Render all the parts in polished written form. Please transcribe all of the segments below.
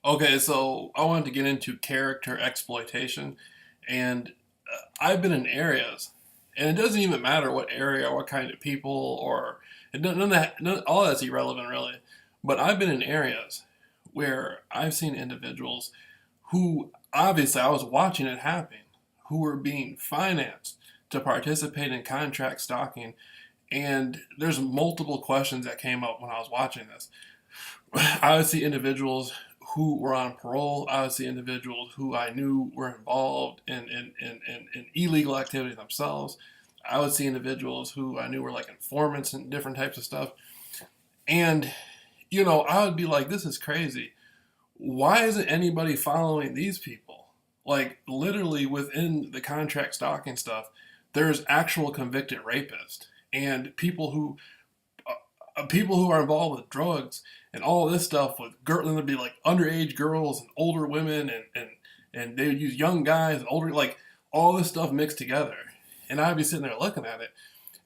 Okay, so I wanted to get into character exploitation, and I've been in areas, and it doesn't even matter what area, what kind of people, or none of that, all that's irrelevant really. But I've been in areas where I've seen individuals who obviously I was watching it happen, who were being financed to participate in contract stalking, and there's multiple questions that came up when I was watching this. I would see individuals who were on parole. I would see individuals who I knew were involved in illegal activity themselves. I would see individuals who I knew were like informants and different types of stuff. And, I would be like, this is crazy. Why isn't anybody following these people? Like, literally within the contract stalking stuff, there's actual convicted rapists and people who are involved with drugs and all this stuff with girls, and there'd be like underage girls and older women and they would use young guys and older, like all this stuff mixed together. And I'd be sitting there looking at it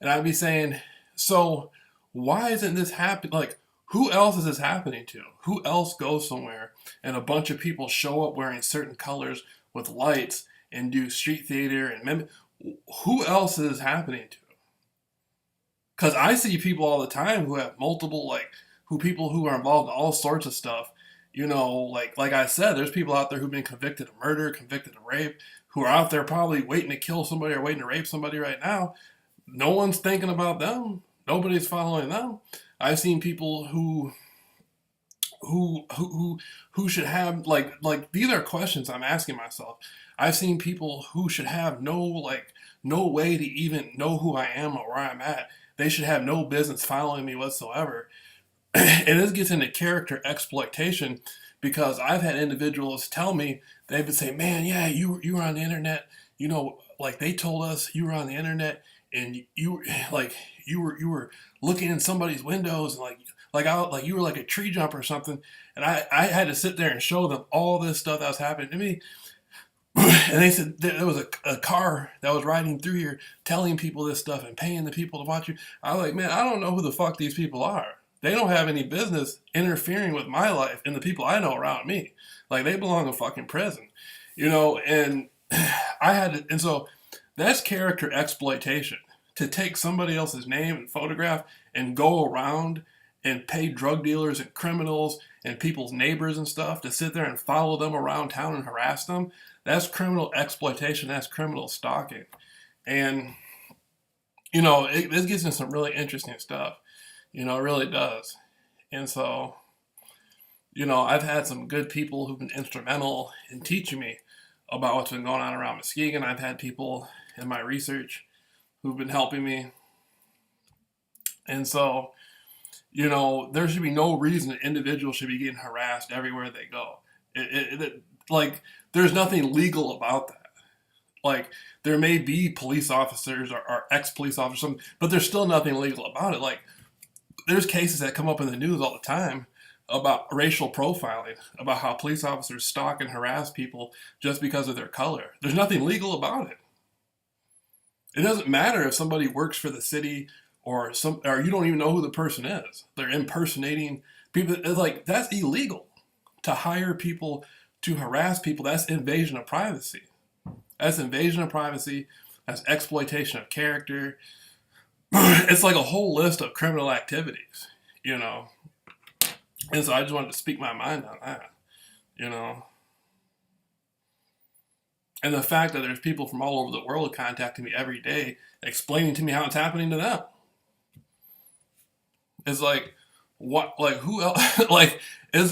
and I'd be saying, so why isn't this happening? Like, who else is this happening to? Who else goes somewhere and a bunch of people show up wearing certain colors with lights and do street theater and who else is this happening to? Because I see people all the time who have multiple, like, who people who are involved in all sorts of stuff. Like I said, there's people out there who've been convicted of murder, convicted of rape, who are out there probably waiting to kill somebody or waiting to rape somebody right now. No one's thinking about them. Nobody's following them. I've seen people who should have like these are questions I'm asking myself. I've seen people who should have no way to even know who I am or where I'm at. They should have no business following me whatsoever. And this gets into character exploitation because I've had individuals tell me, they would say, "Man, yeah, you were on the internet. Like they told us you were on the internet and you were looking in somebody's windows and like you were like a tree jumper or something." And I had to sit there and show them all this stuff that was happening to me. And they said there was a car that was riding through here telling people this stuff and paying the people to watch you. I was like, man, I don't know who the fuck these people are. They don't have any business interfering with my life and the people I know around me. Like they belong in fucking prison, and and so that's character exploitation, to take somebody else's name and photograph and go around and pay drug dealers and criminals and people's neighbors and stuff to sit there and follow them around town and harass them. That's criminal exploitation. That's criminal stalking. And, this gets into some really interesting stuff. It really does. And so, I've had some good people who've been instrumental in teaching me about what's been going on around Muskegon. I've had people in my research who've been helping me. And so, there should be no reason an individual should be getting harassed everywhere they go. Like, there's nothing legal about that. Like, there may be police officers or ex-police officers, but there's still nothing legal about it. Like, there's cases that come up in the news all the time about racial profiling, about how police officers stalk and harass people just because of their color. There's nothing legal about it. It doesn't matter if somebody works for the city or you don't even know who the person is. They're impersonating people. It's like, that's illegal. To hire people to harass people, that's invasion of privacy. That's invasion of privacy. That's exploitation of character. It's like a whole list of criminal activities, And so I just wanted to speak my mind on that. And the fact that there's people from all over the world contacting me every day, explaining to me how it's happening to them. It's like, what, like, who else, like, I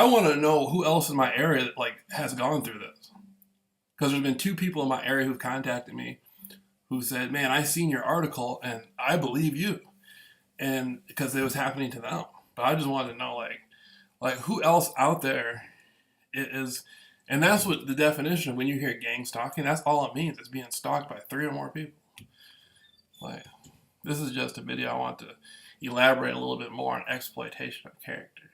want to know who else in my area that, like, has gone through this. Because there's been two people in my area who've contacted me who said, man, I seen your article and I believe you. And because it was happening to them. But I just wanted to know, like who else out there is, and that's what the definition of when you hear gang stalking, that's all it means. It's being stalked by 3 or more people. Like, this is just a video I want to elaborate a little bit more on exploitation of character.